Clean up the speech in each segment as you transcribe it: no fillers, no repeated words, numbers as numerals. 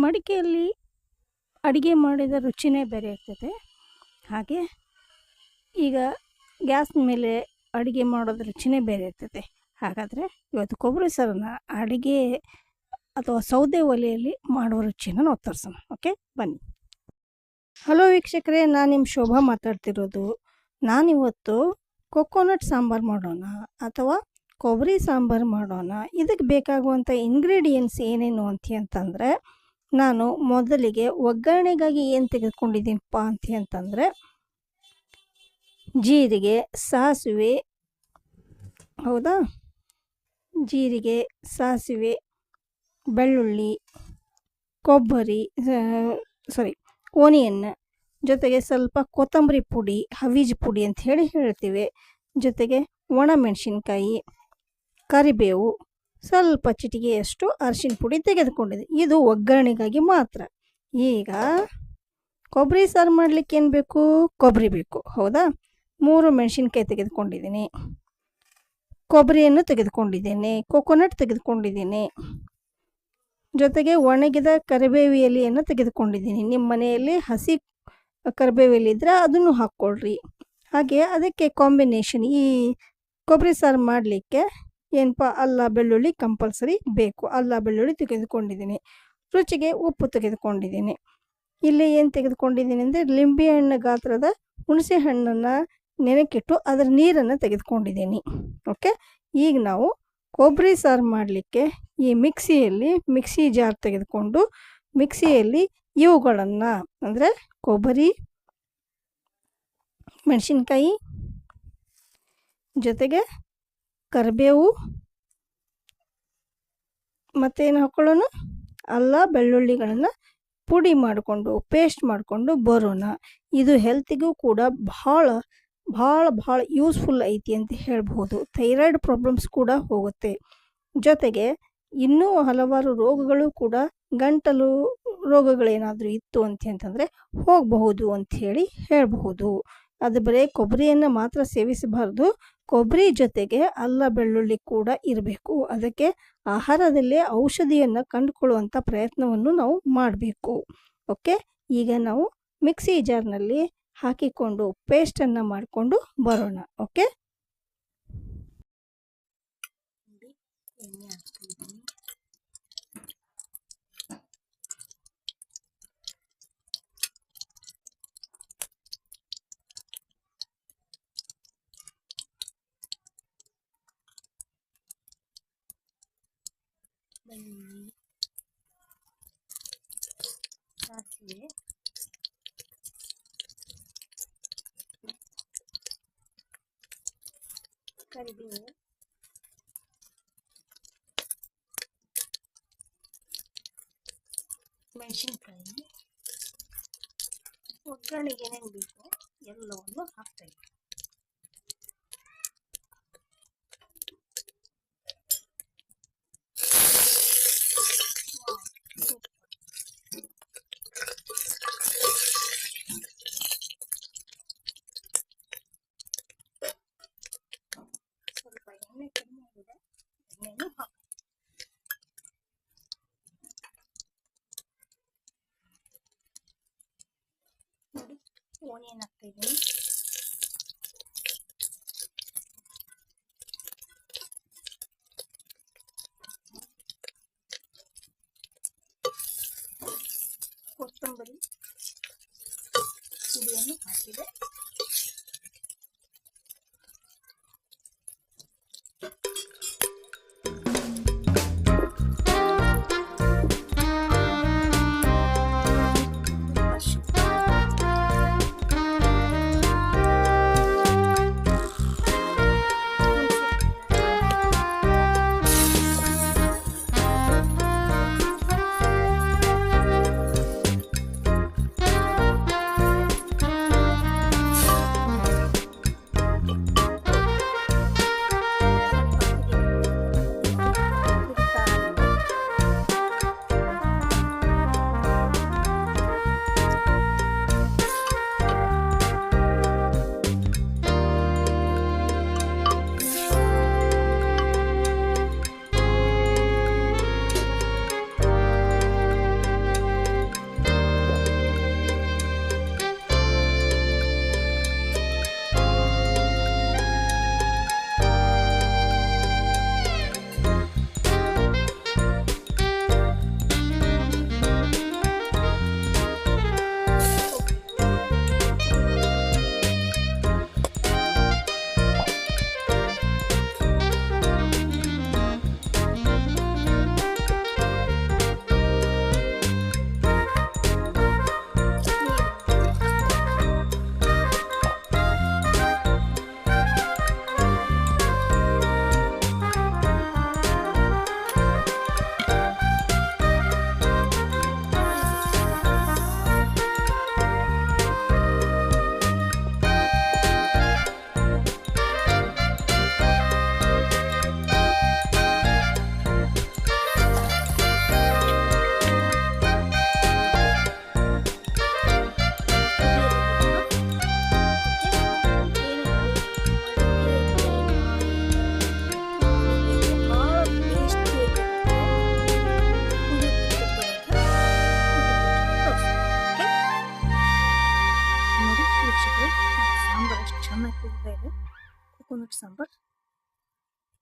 ಮಡಿಕೆಯಲ್ಲಿ ಅಡುಗೆ ಮಾಡಿದ ರುಚಿನೇ ಬೇರೆ ಇರ್ತೈತೆ. ಹಾಗೆ ಈಗ ಗ್ಯಾಸ್ ಮೇಲೆ ಅಡುಗೆ ಮಾಡೋದ್ರ ರುಚಿನೇ ಬೇರೆ ಇರ್ತೈತೆ. ಹಾಗಾದರೆ ಇವತ್ತು ಕೊಬ್ಬರಿ ಸಾರನ್ನ ಅಡುಗೆ ಅಥವಾ ಸೌದೆ ಒಲೆಯಲ್ಲಿ ಮಾಡುವ ರುಚಿನ ನಾವು ತೋರಿಸೋಣ. ಓಕೆ, ಬನ್ನಿ. ಹಲೋ ವೀಕ್ಷಕರೇ, ನಾನು ನಿಮ್ಮ ಶೋಭಾ ಮಾತಾಡ್ತಿರೋದು. ನಾನಿವತ್ತು ಕೊಕೊನಟ್ ಸಾಂಬಾರು ಮಾಡೋಣ ಅಥವಾ ಕೊಬ್ಬರಿ ಸಾಂಬಾರು ಮಾಡೋಣ. ಇದಕ್ಕೆ ಬೇಕಾಗುವಂಥ ಇಂಗ್ರೀಡಿಯೆಂಟ್ಸ್ ಏನೇನು ಅಂತಂದರೆ, ನಾನು ಮೊದಲಿಗೆ ಒಗ್ಗರಣೆಗಾಗಿ ಏನು ತೆಗೆದುಕೊಂಡಿದ್ದೀನಪ್ಪ ಅಂತಂದರೆ, ಜೀರಿಗೆ, ಸಾಸಿವೆ, ಹೌದಾ, ಜೀರಿಗೆ, ಸಾಸಿವೆ, ಬೆಳ್ಳುಳ್ಳಿ, ಕೊಬ್ಬರಿ, ಓನಿಯನ್, ಜೊತೆಗೆ ಸ್ವಲ್ಪ ಕೊತ್ತಂಬರಿ ಪುಡಿ, ಹವೀಜ್ ಪುಡಿ ಅಂತ ಹೇಳ್ತೀವಿ, ಜೊತೆಗೆ ಒಣಮೆಣಸಿನ್ಕಾಯಿ, ಕರಿಬೇವು, ಸ್ವಲ್ಪ ಚಿಟಿಕೆಯಷ್ಟು ಅರಿಶಿನ ಪುಡಿ ತೆಗೆದುಕೊಂಡಿದೆ. ಇದು ಒಗ್ಗರಣೆಗಾಗಿ ಮಾತ್ರ. ಈಗ ಕೊಬ್ಬರಿ ಸಾರು ಮಾಡಲಿಕ್ಕೆ ಏನು ಬೇಕು? ಕೊಬ್ಬರಿ ಬೇಕು, ಹೌದಾ. 3 ಮೆಣಸಿನ್ಕಾಯಿ ತೆಗೆದುಕೊಂಡಿದ್ದೀನಿ, ಕೊಬ್ಬರಿಯನ್ನು ತೆಗೆದುಕೊಂಡಿದ್ದೇನೆ, ಕೊಕೊನಟ್ ತೆಗೆದುಕೊಂಡಿದ್ದೀನಿ, ಜೊತೆಗೆ ಒಣಗಿದ ಕರಿಬೇವು ಎಲೆಯನ್ನು ತೆಗೆದುಕೊಂಡಿದ್ದೀನಿ. ನಿಮ್ಮ ಮನೆಯಲ್ಲಿ ಹಸಿ ಕರಿಬೇವು ಎಲೆ ಇದ್ದರೆ ಅದನ್ನು ಹಾಕ್ಕೊಳ್ರಿ. ಹಾಗೆ ಅದಕ್ಕೆ ಕಾಂಬಿನೇಷನ್ ಈ ಕೊಬ್ಬರಿ ಸಾರು ಮಾಡಲಿಕ್ಕೆ ಏನಪ್ಪ, ಅಲ್ಲ ಬೆಳ್ಳುಳ್ಳಿ ಕಂಪಲ್ಸರಿ ಬೇಕು. ಅಲ್ಲ ಬೆಳ್ಳುಳ್ಳಿ ತೆಗೆದುಕೊಂಡಿದ್ದೀನಿ, ರುಚಿಗೆ ಉಪ್ಪು ತೆಗೆದುಕೊಂಡಿದ್ದೀನಿ. ಇಲ್ಲಿ ಏನು ತೆಗೆದುಕೊಂಡಿದ್ದೀನಿ ಅಂದರೆ, ಲಿಂಬೆಹಣ್ಣು ಗಾತ್ರದ ಹುಣಸೆ ಹಣ್ಣನ್ನು ನೆನೆಕಿಟ್ಟು ಅದರ ನೀರನ್ನು ತೆಗೆದುಕೊಂಡಿದ್ದೀನಿ. ಓಕೆ, ಈಗ ನಾವು ಕೊಬ್ಬರಿ ಸಾರು ಮಾಡಲಿಕ್ಕೆ ಈ ಮಿಕ್ಸಿ ಜಾರ್ ತೆಗೆದುಕೊಂಡು ಮಿಕ್ಸಿಯಲ್ಲಿ ಇವುಗಳನ್ನು ಅಂದರೆ ಕೊಬ್ಬರಿ, ಮೆಣಸಿನ್ಕಾಯಿ, ಜೊತೆಗೆ ಕರಿಬೇವು, ಮತ್ತೇನು ಹಾಕ್ಕೊಳ್ಳೋಣ, ಅಲ್ಲ ಬೆಳ್ಳುಳ್ಳಿಗಳನ್ನು ಪುಡಿ ಮಾಡಿಕೊಂಡು ಪೇಸ್ಟ್ ಮಾಡಿಕೊಂಡು ಬರೋಣ. ಇದು ಹೆಲ್ತಿಗೂ ಕೂಡ ಭಾಳ ಭಾಳ ಭಾಳ ಯೂಸ್ಫುಲ್ ಐತಿ ಅಂತ ಹೇಳ್ಬೋದು. ಥೈರಾಯ್ಡ್ ಪ್ರಾಬ್ಲಮ್ಸ್ ಕೂಡ ಹೋಗುತ್ತೆ. ಜೊತೆಗೆ ಇನ್ನೂ ಹಲವಾರು ರೋಗಗಳು ಕೂಡ, ಗಂಟಲು ರೋಗಗಳೇನಾದರೂ ಇತ್ತು ಅಂತಂದರೆ ಹೋಗಬಹುದು ಅಂಥೇಳಿ ಹೇಳಬಹುದು. ಅದು ಬರೀ ಕೊಬ್ಬರಿಯನ್ನು ಮಾತ್ರ ಸೇವಿಸಬಾರ್ದು, ಕೊಬ್ಬರಿ ಜೊತೆಗೆ ಅಲ್ಲ ಬೆಳ್ಳುಳ್ಳಿ ಕೂಡ ಇರಬೇಕು. ಅದಕ್ಕೆ ಆಹಾರದಲ್ಲೇ ಔಷಧಿಯನ್ನು ಕಂಡುಕೊಳ್ಳುವಂಥ ಪ್ರಯತ್ನವನ್ನು ನಾವು ಮಾಡಬೇಕು. ಓಕೆ, ಈಗ ನಾವು ಮಿಕ್ಸಿ ಜಾರ್ನಲ್ಲಿ ಹಾಕಿಕೊಂಡು ಪೇಸ್ಟನ್ನು ಮಾಡಿಕೊಂಡು ಬರೋಣ. ಓಕೆ, ಎಣ್ಣೆ ಹಾಕ್ತಿದ್ದೀನಿ. ಬೆಳ್ಳುಳ್ಳಿ, ಸಾಸಿವೆ, ಕರಿಬೇವು, ಮೆಣಸಿನ್ಕಾಯಿ, ಒಗ್ಗರಣೆಗೆ ಏನೇನು ಬೇಕು ಎಲ್ಲವನ್ನು ಹಾಕ್ತಾಯಿದ್ವಿ. ಸ್ವಲ್ಪ ಎಣ್ಣೆ ಕಡಿಮೆ ಆಗಿದೆ, ಎಣ್ಣೆನೂ ಹಾಕಿ. ನೋಡಿ, ಓನಿಯನ್ ಹಾಕ್ತಾಯಿದ್ದೀನಿ, ಕೊತ್ತಂಬರಿ ಪುಡಿಯನ್ನು ಹಾಕಿದೆ, ಕೋಕೋನಟ್ ಸಾಂಬಾರ್.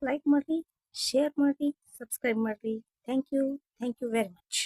ಲೈಕ್ ಮಾಡಿರಿ, ಶೇರ್ ಮಾಡಿರಿ, ಸಬ್ಸ್ಕ್ರೈಬ್ ಮಾಡಿರಿ. Thank you very much.